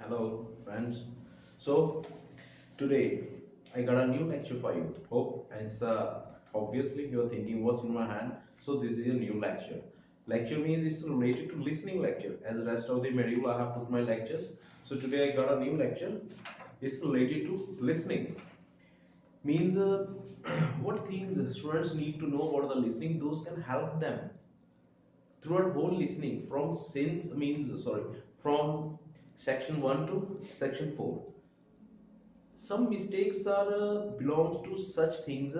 Hello, friends. So, today I got a new lecture for you. Hope it's obviously you're thinking what's in my hand. So, this is a new lecture. Lecture means it's related to listening lecture. As rest of the module, I have put my lectures. So, today I got a new lecture. It's related to listening. Means what things students need to know about the listening, those can help them throughout whole listening from section 1 to section 4. Some mistakes are belongs to such things,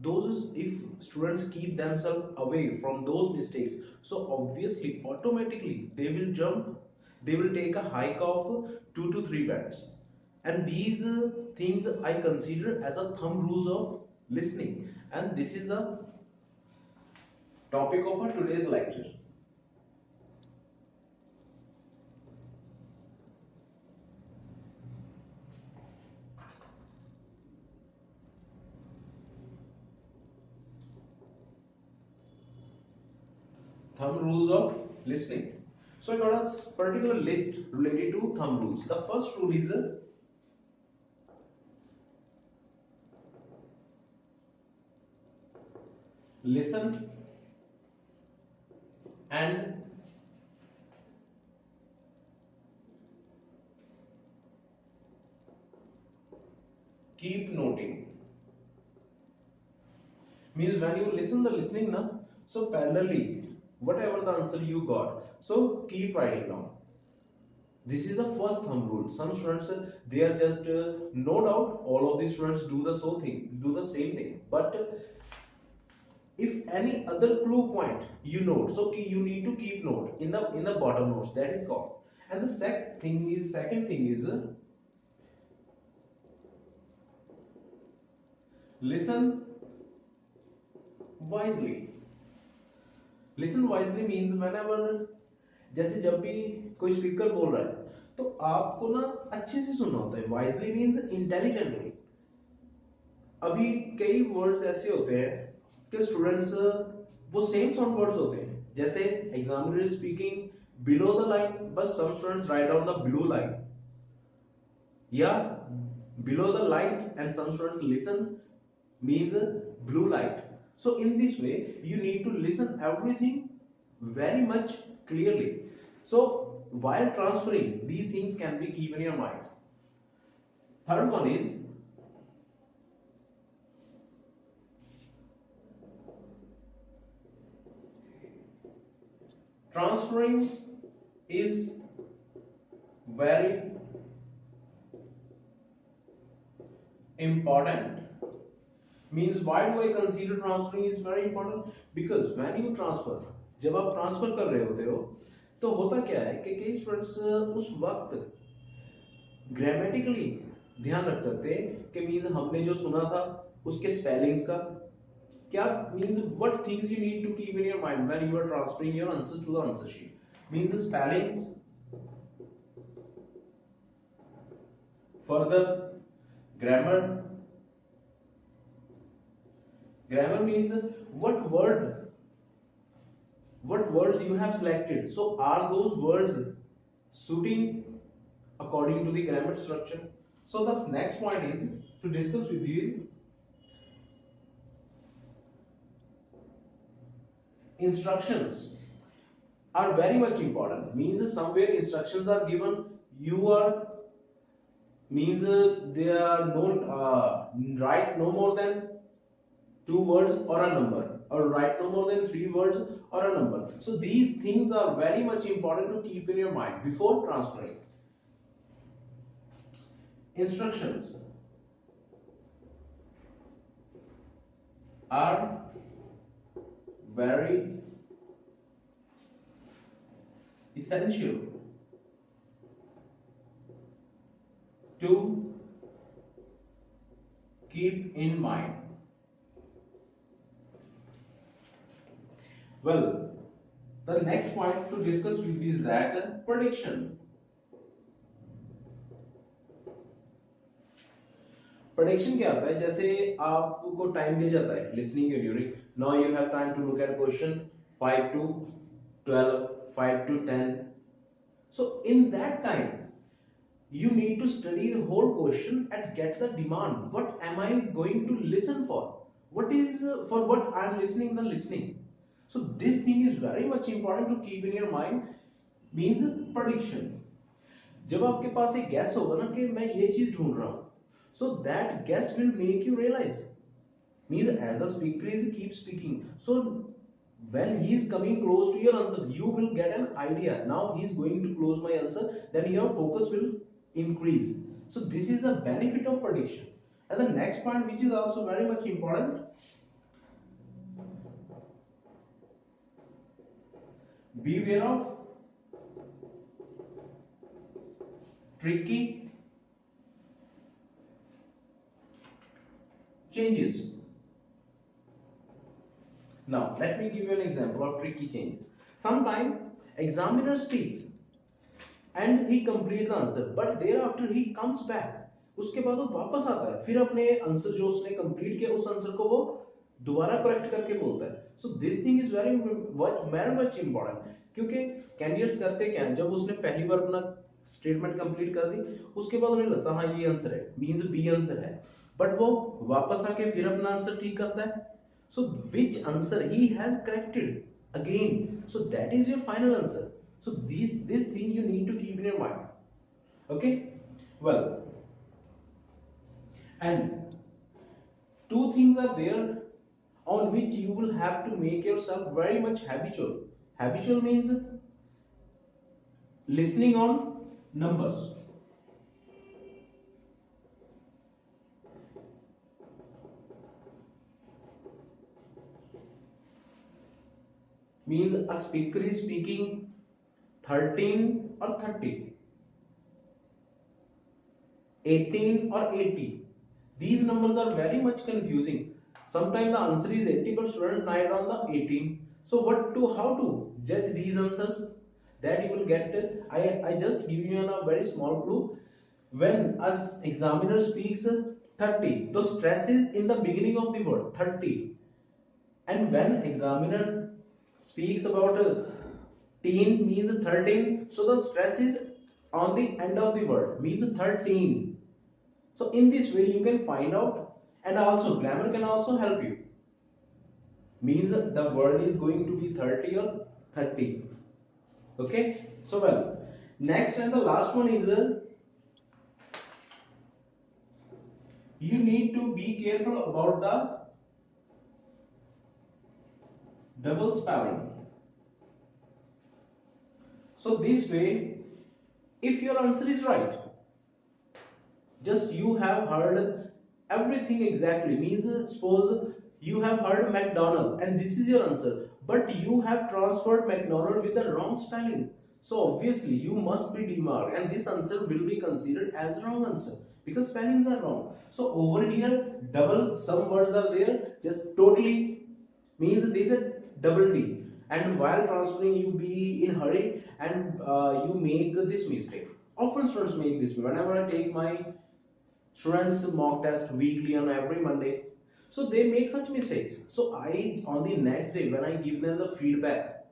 those if students keep themselves away from those mistakes, so obviously automatically they will take a hike of 2 to 3 bands. And these things I consider as a thumb rules of listening, and this is the topic of our today's lecture. Thumb rules of listening. So I got a particular list related to thumb rules. The first rule is listen and keep noting. Means when you listen the listening na, so parallelly whatever the answer you got, so keep writing down. This is the first thumb rule. Some students they are just no doubt all of these students do the same thing, but if any other clue point you note, so you need to keep note in the bottom notes, that is called. And the second thing is listen wisely. Listen wisely means whenever, जैसे जब भी कोई speaker बोल रहा है तो आपको ना अच्छे से सुनना होता है. Wisely means intelligently. अभी कई वर्ड्स ऐसे होते हैं कि स्टूडेंट्स वो सेम साउंड वर्ड्स होते हैं, जैसे examiner speaking below the line, बस some students write down the blue line या below the light, and some students listen means blue light. So in this way you need to listen everything very much clearly. So while transferring, these things can be keep in your mind. Third one is transferring is very important. Means why do I consider transferring is very important? Because when you transfer, जब आप transfer कर रहे होते हो तो होता क्या है कि कई स्टूडेंट्स उस वक्त ग्रामेटिकली ध्यान रख सकते हैं कि मींस हमने जो सुना था उसके स्पेलिंग्स का क्या means what things you need to keep in your mind when you are transferring your answer to the answer sheet. Means spellings, further grammar. Grammar means what words you have selected, so are those words suiting according to the grammar structure. So the next point is to discuss with you is instructions are very much important. Means somewhere instructions are given, you are means they are known, write no more than two words or a number, or write no more than three words or a number. So these things are very much important to keep in your mind before transferring. Instructions are very essential to keep in mind. Well, the next point to discuss with you is that prediction. Prediction क्या होता है? जैसे आपको time दिया जाता है listening के during, now you have time to look at question 5 to 12, 5 to 10. So in that time you need to study the whole question and get the demand. What am I going to listen for? What is for what I am listening the listening. So this thing is very much important to keep in your mind. Means prediction. जब आपके पास एक gas होगा ना कि मैं ये चीज ढूंढ रहा हूं, so that guess will make you realize. Means as the speaker is keep speaking, so when he is coming close to your answer, you will get an idea. Now he is going to close my answer, then your focus will increase. So this is the benefit of prediction. And the next point, which is also very much important, beware of tricky changes. Now let me give you an example of tricky changes. Sometimes examiner speaks and he complete the answer, but thereafter he comes back. उसके बाद वो वापस आता है, फिर अपने answer जो उसने कंप्लीट किया उस आंसर को वो दोबारा करेक्ट करके बोलता है. So this thing is very much important. क्योंकि कैंडिडेट्स करते क्या है, जब उसने पहली बार अपना स्टेटमेंट कंप्लीट कर दी, उसके बाद उन्हें लगता हाँ ये आंसर है, मींस बी आंसर है, बट वो वापस आके फिर अपना आंसर ठीक करता है. So which answer he has corrected again, so that is your final answer. So this thing you need to keep in your mind. Okay, well, and two things are there on which you will have to make yourself very much habitual. Habitual means listening on numbers. Means a speaker is speaking 13 or 30, 18 or 80. These numbers are very much confusing. Sometimes the answer is 80 but student write on the 18. So how to judge these answers? That you will get. I just give you a very small clue. When as examiner speaks 30, the stress is in the beginning of the word 30. And when examiner speaks about teen means 13, so the stress is on the end of the word, means 13. So in this way you can find out, and also grammar can also help you. Means the word is going to be 30 or 30. Okay, so well, next and the last one is you need to be careful about the double spelling. So this way, if your answer is right, just you have heard everything exactly, means suppose you have heard McDonald and this is your answer, but you have transferred McDonald with the wrong spelling. So obviously you must be demarked and this answer will be considered as wrong answer because spellings are wrong. So over here double, some words are there just totally, means there is a double D, and while transferring you be in hurry and you make this mistake. Often students make this. Whenever I take my students mock test weekly on every Monday, so they make such mistakes. So I on the next day when I give them the feedback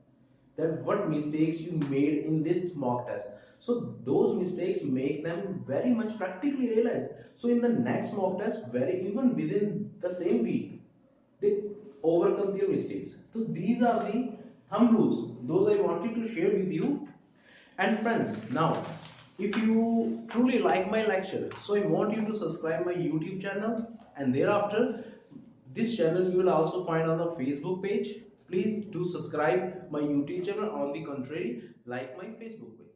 that what mistakes you made in this mock test, so those mistakes make them very much practically realize. So in the next mock test, very even within the same week, they overcome their mistakes. So these are the thumb rules, those I wanted to share with you. And friends, now if you truly like my lecture, so I want you to subscribe my YouTube channel, and thereafter this channel you will also find on the Facebook page. Please do subscribe my YouTube channel. On the contrary, like my Facebook page.